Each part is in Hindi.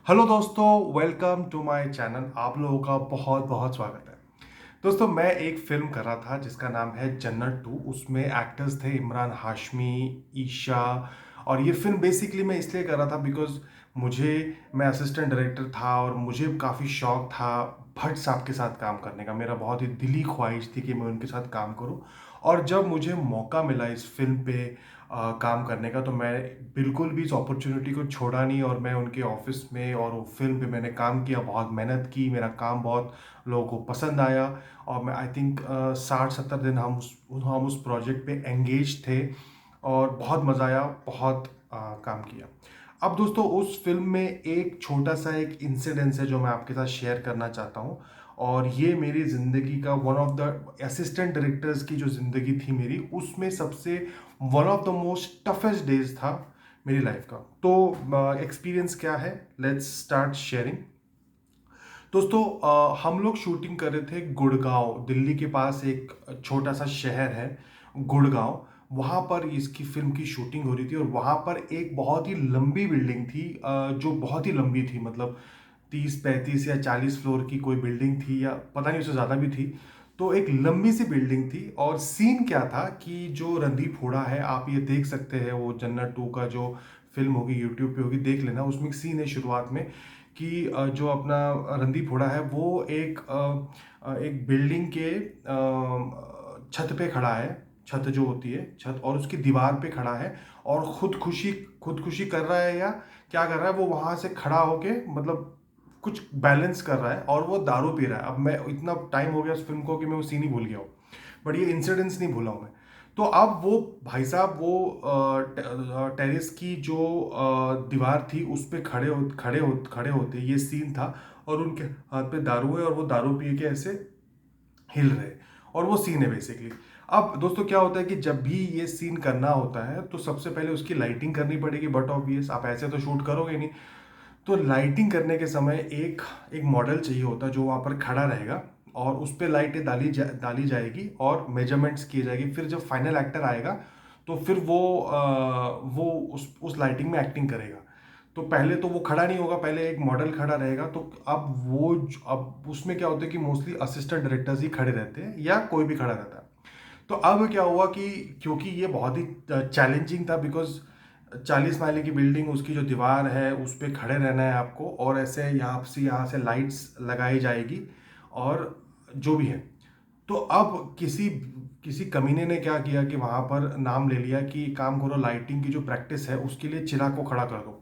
हेलो दोस्तों, वेलकम टू माय चैनल। आप लोगों का बहुत बहुत स्वागत है। दोस्तों, मैं एक फिल्म कर रहा था जिसका नाम है जन्नत टू। उसमें एक्टर्स थे इमरान हाशमी, ईशा। और ये फिल्म बेसिकली मैं इसलिए कर रहा था बिकॉज मैं असिस्टेंट डायरेक्टर था और मुझे काफ़ी शौक था भट्ट साहब के साथ काम करने का। मेरा बहुत ही दिली ख्वाहिश थी कि मैं उनके साथ काम करूं। और जब मुझे मौका मिला इस फिल्म पे काम करने का, तो मैं बिल्कुल भी इस अपॉर्चुनिटी को छोड़ा नहीं और मैं उनके ऑफिस में और वो फिल्म पे मैंने काम किया, बहुत मेहनत की। मेरा काम बहुत लोगों को पसंद आया और मैं आई थिंक 60-70 दिन हम उस प्रोजेक्ट पे एंगेज थे और बहुत मज़ा आया, बहुत काम किया। अब दोस्तों, उस फिल्म में एक छोटा सा एक इंसिडेंस है जो मैं आपके साथ शेयर करना चाहता हूँ। और ये मेरी ज़िंदगी का one of the assistant directors की जो ज़िंदगी थी मेरी, उसमें सबसे one of the most toughest days था मेरी लाइफ का। तो एक्सपीरियंस क्या है, लेट्स स्टार्ट शेयरिंग। दोस्तों, हम लोग शूटिंग कर रहे थे गुड़गांव, दिल्ली के पास एक छोटा सा शहर है गुड़गांव। वहाँ पर इसकी फिल्म की शूटिंग हो रही थी और वहाँ पर एक बहुत ही लंबी बिल्डिंग थी, जो बहुत ही लंबी थी, मतलब 30-35 या 40 फ्लोर की कोई बिल्डिंग थी, या पता नहीं उससे ज़्यादा भी थी। तो एक लंबी सी बिल्डिंग थी और सीन क्या था कि जो रणदीप हुडा है, आप ये देख सकते हैं, वो जन्नत टू का जो फिल्म होगी यूट्यूब पे होगी, देख लेना। उसमें एक सीन है शुरुआत में कि जो अपना रणदीप हुडा है वो एक बिल्डिंग के छत पे खड़ा है। छत जो होती है छत, और उसकी दीवार पे खड़ा है और खुदकुशी कर रहा है या क्या कर रहा है, वो वहां से खड़ा होके मतलब कुछ बैलेंस कर रहा है और वो दारू पी रहा है। अब मैं इतना टाइम हो गया उस फिल्म को कि मैं वो सीन ही भूल गया हूँ, बट ये इंसिडेंट्स नहीं भूला हूँ मैं। तो अब वो भाई साहब वो टेरेस की जो दीवार थी उस पे खड़े होते ये सीन था। और उनके हाथ पे दारू है और वो दारू पी के ऐसे हिल रहे, और वो सीन है बेसिकली। अब दोस्तों, क्या होता है कि जब भी ये सीन करना होता है तो सबसे पहले उसकी लाइटिंग करनी पड़ेगी, बट ऑब्वियस आप ऐसे तो शूट करोगे नहीं। तो लाइटिंग करने के समय एक एक मॉडल चाहिए होता है जो वहाँ पर खड़ा रहेगा और उस पर लाइटें डाली जाएगी और मेजरमेंट्स की जाएगी। फिर जब फाइनल एक्टर आएगा तो फिर वो उस लाइटिंग में एक्टिंग करेगा। तो पहले तो वो खड़ा नहीं होगा, पहले एक मॉडल खड़ा रहेगा। तो अब उसमें क्या होता है कि मोस्टली असिस्टेंट डायरेक्टर्स ही खड़े रहते हैं या कोई भी खड़ा रहता है। तो अब क्या हुआ कि क्योंकि ये बहुत ही चैलेंजिंग था, बिकॉज 40 माले की बिल्डिंग, उसकी जो दीवार है उस पर खड़े रहना है आपको, और ऐसे यहाँ से लाइट्स लगाई जाएगी और जो भी है। तो अब किसी किसी कमीने ने क्या किया कि वहाँ पर नाम ले लिया कि काम करो, लाइटिंग की जो प्रैक्टिस है उसके लिए चिराग को खड़ा कर दो।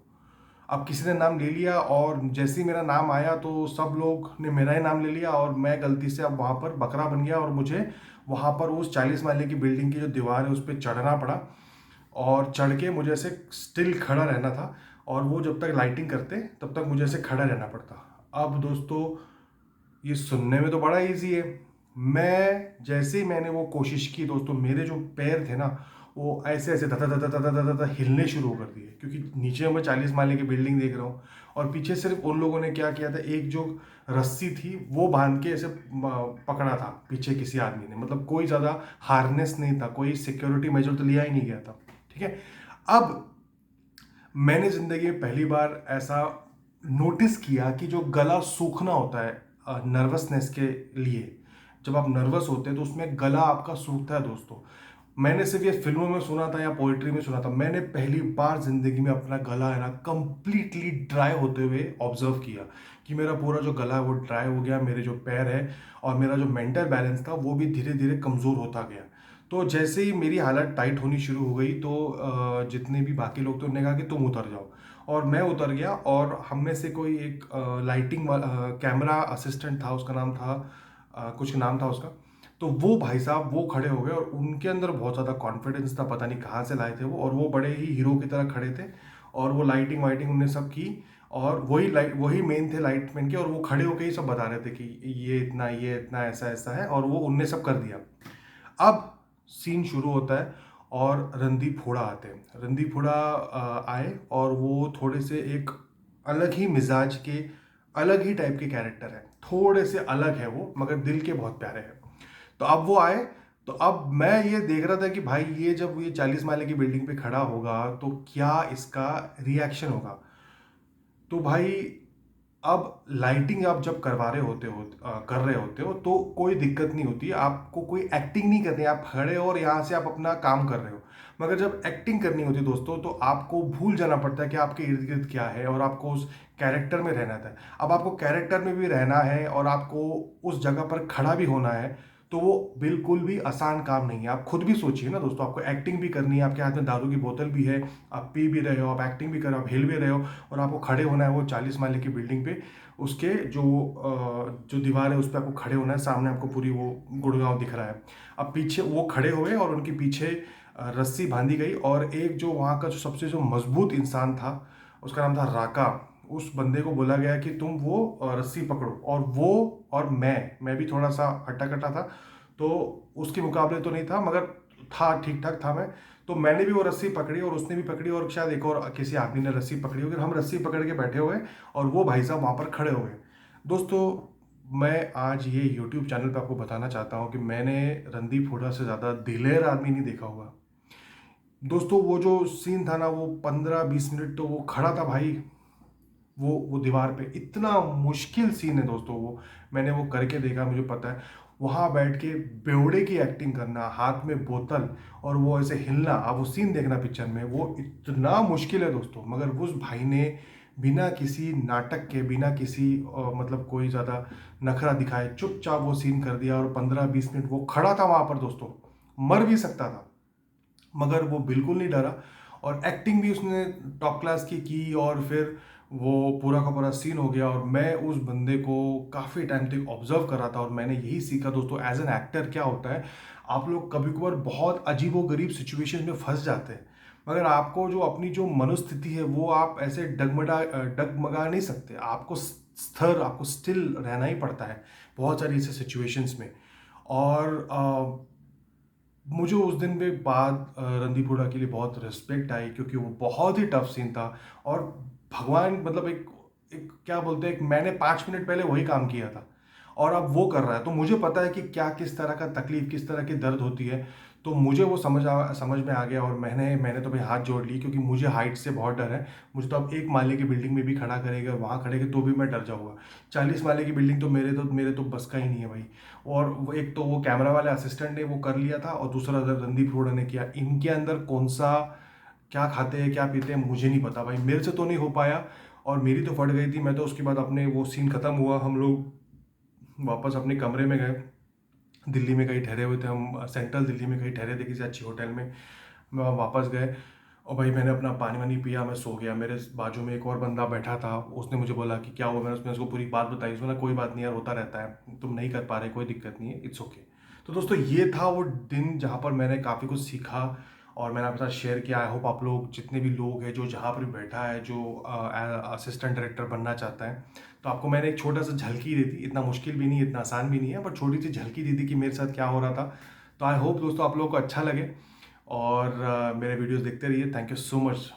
अब किसी ने नाम ले लिया और जैसे ही मेरा नाम आया तो सब लोग ने मेरा ही नाम ले लिया और मैं गलती से अब वहाँ पर बकरा बन गया और मुझे वहाँ पर उस 40 माले की बिल्डिंग की जो दीवार है उस पर चढ़ना पड़ा। और चढ़ के मुझे ऐसे स्टिल खड़ा रहना था और वो जब तक लाइटिंग करते तब तक मुझे ऐसे खड़ा रहना पड़ता। अब दोस्तों, ये सुनने में तो बड़ा इजी है। जैसे ही मैंने वो कोशिश की दोस्तों, मेरे जो पैर थे ना वो ऐसे ऐसे धता धता धता धता धता हिलने शुरू कर दिए, क्योंकि नीचे मैं 40 माले की बिल्डिंग देख रहा हूँ और पीछे सिर्फ उन लोगों ने क्या किया था, एक जो रस्सी थी वो बांध के ऐसे पकड़ा था पीछे किसी आदमी ने, मतलब कोई ज़्यादा हार्नेस नहीं था, कोई सिक्योरिटी मेजर तो लिया ही नहीं गया था। ठीक है। अब मैंने जिंदगी में पहली बार ऐसा नोटिस किया कि जो गला सूखना होता है नर्वसनेस के लिए, जब आप नर्वस होते हैं तो उसमें गला आपका सूखता है दोस्तों। मैंने सिर्फ ये फिल्मों में सुना था या पोइट्री में सुना था, मैंने पहली बार जिंदगी में अपना गला है ना कंप्लीटली ड्राई होते हुए ऑब्जर्व किया कि मेरा पूरा जो गला है वो ड्राई हो गया, मेरे जो पैर है और मेरा जो मेंटल बैलेंस था वो भी धीरे धीरे कमज़ोर होता गया। तो जैसे ही मेरी हालत टाइट होनी शुरू हो गई तो जितने भी बाकी लोग थे उन्होंने कहा कि तुम उतर जाओ, और मैं उतर गया। और हम में से कोई एक लाइटिंग कैमरा असिस्टेंट था, उसका नाम था कुछ नाम था उसका। तो वो भाई साहब वो खड़े हो गए और उनके अंदर बहुत ज़्यादा कॉन्फिडेंस था, पता नहीं कहाँ से लाए थे वो, और वो बड़े ही हीरो की तरह खड़े थे और वो लाइटिंग वाइटिंग उनने सब की। और वही मेन थे लाइट मैन के, और वो खड़े होके ही सब बता रहे थे कि ये इतना ऐसा ऐसा है, और वो उनने सब कर दिया। अब सीन शुरू होता है और रणदीप हुडा आते हैं। रणदीप हुडा आए और वो थोड़े से एक अलग ही मिजाज के, अलग ही टाइप के कैरेक्टर है, थोड़े से अलग है वो, मगर दिल के बहुत प्यारे हैं। तो अब वो आए, तो अब मैं ये देख रहा था कि भाई ये जब ये 40 माले की बिल्डिंग पे खड़ा होगा तो क्या इसका रिएक्शन होगा। तो भाई अब लाइटिंग आप जब करवा रहे होते हो कर रहे होते हो तो कोई दिक्कत नहीं होती, आपको कोई एक्टिंग नहीं करनी है, आप खड़े हो और यहाँ से आप अपना काम कर रहे हो। मगर जब एक्टिंग करनी होती है दोस्तों, तो आपको भूल जाना पड़ता है कि आपके इर्द गिर्द क्या है और आपको उस कैरेक्टर में रहना था। अब आपको कैरेक्टर में भी रहना है और आपको उस जगह पर खड़ा भी होना है, तो वो बिल्कुल भी आसान काम नहीं है। आप खुद भी सोचिए ना दोस्तों, आपको एक्टिंग भी करनी है, आपके हाथ में दारू की बोतल भी है, आप पी भी रहे हो, आप एक्टिंग भी कर रहे हो, आप हिल भी रहे हो, और आपको खड़े होना है वो 40 माले की बिल्डिंग पे, उसके जो दीवार है उस पर आपको खड़े होना है, सामने आपको पूरी वो गुड़गांव दिख रहा है। अब पीछे वो खड़े हुए और उनके पीछे रस्सी बांधी गई, और एक जो वहाँ का जो सबसे जो मजबूत इंसान था, उसका नाम था राका। उस बंदे को बोला गया कि तुम वो रस्सी पकड़ो, और वो और मैं भी थोड़ा सा हट्टा कट्टा था, तो उसके मुकाबले तो नहीं था मगर था, ठीक ठाक था मैं। तो मैंने भी वो रस्सी पकड़ी और उसने भी पकड़ी, और शायद एक और किसी आदमी ने रस्सी पकड़ी होगी, हम रस्सी पकड़ के बैठे हुए और वो भाई साहब वहाँ पर खड़े हुए। दोस्तों, मैं आज ये यूट्यूब चैनल पे आपको बताना चाहता हूँ कि मैंने रणदीप हुड्डा से ज़्यादा दिलेर आदमी नहीं देखा होगा। दोस्तों, वो जो सीन था ना, वो 15-20 मिनट तो वो खड़ा था भाई, वो दीवार पे। इतना मुश्किल सीन है दोस्तों वो, मैंने वो करके देखा, मुझे पता है। वहाँ बैठ के बेवड़े की एक्टिंग करना, हाथ में बोतल और वो ऐसे हिलना, आप वो सीन देखना पिक्चर में, वो इतना मुश्किल है दोस्तों। मगर उस भाई ने बिना किसी नाटक के, बिना किसी मतलब कोई ज़्यादा नखरा दिखाए चुपचाप वो सीन कर दिया, और 15-20 मिनट वो खड़ा था वहाँ पर दोस्तों। मर भी सकता था मगर वो बिल्कुल नहीं डरा, और एक्टिंग भी उसने टॉप क्लास की, और फिर वो पूरा का पूरा सीन हो गया। और मैं उस बंदे को काफ़ी टाइम तक ऑब्जर्व कर रहा था, और मैंने यही सीखा दोस्तों, एज एन एक्टर क्या होता है, आप लोग कभी कभार बहुत अजीबो गरीब सिचुएशन में फंस जाते हैं, मगर आपको जो अपनी जो मनोस्थिति है वो आप ऐसे डगमगा नहीं सकते, आपको स्थिर, आपको स्टिल रहना ही पड़ता है बहुत सारी ऐसे सिचुएशंस में। और मुझे उस दिन के बाद रणदीप हुड्डा के लिए बहुत रिस्पेक्ट आई, क्योंकि वो बहुत ही टफ सीन था। और भगवान, मतलब एक एक क्या बोलते हैं, एक मैंने 5 मिनट पहले वही काम किया था और अब वो कर रहा है, तो मुझे पता है कि क्या, किस तरह का तकलीफ, किस तरह की दर्द होती है। तो मुझे वो समझ में आ गया, और मैंने तो भाई हाथ जोड़ ली, क्योंकि मुझे हाइट से बहुत डर है। मुझे तो अब 1 माले की बिल्डिंग में भी खड़ा करेगा, वहाँ खड़े के तो भी मैं डर जाऊँगा। 40 माले की बिल्डिंग तो मेरे तो बस का ही नहीं है भाई। और एक तो वो कैमरा वाले असिस्टेंट ने वो कर लिया था, और दूसरा रणदीप हुड्डा ने किया। इनके अंदर कौन सा क्या खाते हैं, क्या पीते हैं, मुझे नहीं पता भाई, मेरे से तो नहीं हो पाया, और मेरी तो फट गई थी। मैं तो उसके बाद अपने वो सीन खत्म हुआ, हम लोग वापस अपने कमरे में गए। दिल्ली में कहीं ठहरे हुए थे हम, सेंट्रल दिल्ली में कहीं ठहरे थे किसी अच्छी होटल में। मैं वापस गए, और भाई मैंने अपना पानी वानी पिया, मैं सो गया। मेरे बाजू में एक और बंदा बैठा था, उसने मुझे बोला कि क्या हुआ, मैंने उसको पूरी बात बताई। उसने कोई बात नहीं यार, होता रहता है, तुम नहीं कर पा रहे, कोई दिक्कत नहीं है, इट्स ओके। तो दोस्तों, ये था वो दिन जहाँ पर मैंने काफ़ी कुछ सीखा, और मैंने आपके साथ शेयर किया। आई होप आप लोग, जितने भी लोग हैं जो जहाँ पर भी बैठा है, जो असिस्टेंट डायरेक्टर बनना चाहता है, तो आपको मैंने एक छोटा सा झलकी दी थी। इतना मुश्किल भी नहीं है, इतना आसान भी नहीं है, बट छोटी सी झलकी दी थी कि मेरे साथ क्या हो रहा था। तो आई होप दोस्तों आप लोगों को अच्छा लगे, और मेरे वीडियोस देखते रहिए। Thank you so much.